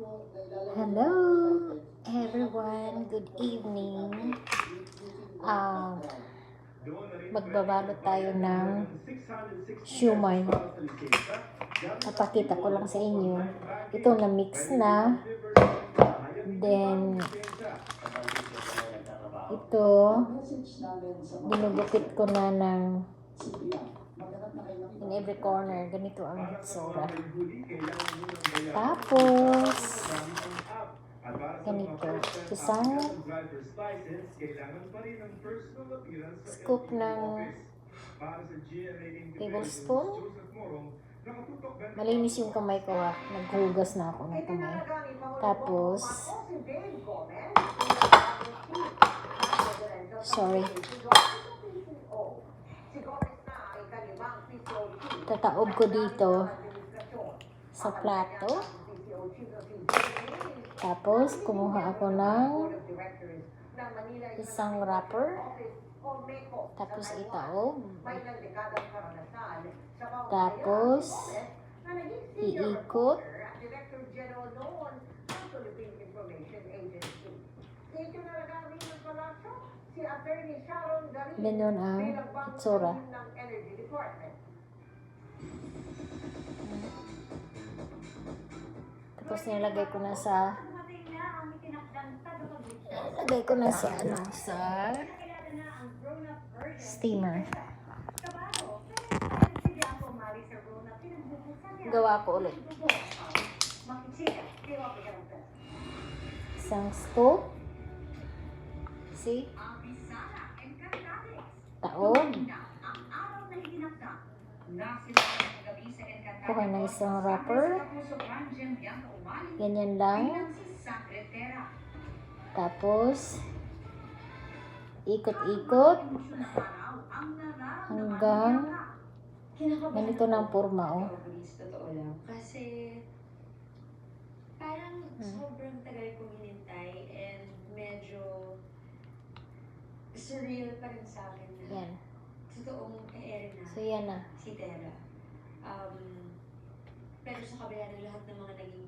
Hello everyone, good evening. Magbabalot tayo ng siumay. Napakita ko lang sa inyo. Ito na mix na. Then ito ginugupit ko na ng in every corner. Ganito ang hitsura. Tapos ganito, isang scoop ng tablespoon. Malinis yung kamay ko, naghugas na ako ng kamay. Tapos tataob ko dito sa plato. Tapos kumuha ako ng isang wrapper. Tapos itaob. Tapos iikot. Ganyan ang itsura. Tapos nilagay ko na sa steamer. Gawa ko ulit. Isang scoop. See? Taob. Kuha na isang wrapper. Ganyan lang. Tapos ikot-ikot hanggang ganito ng forma, oh. Totoo lang. Kasi parang sobrang tagal kong hinintay and medyo surreal pa rin sa akin na Yan. totoong e-air na So yan na. si Terra. Pero sa kabila ng lahat ng mga naging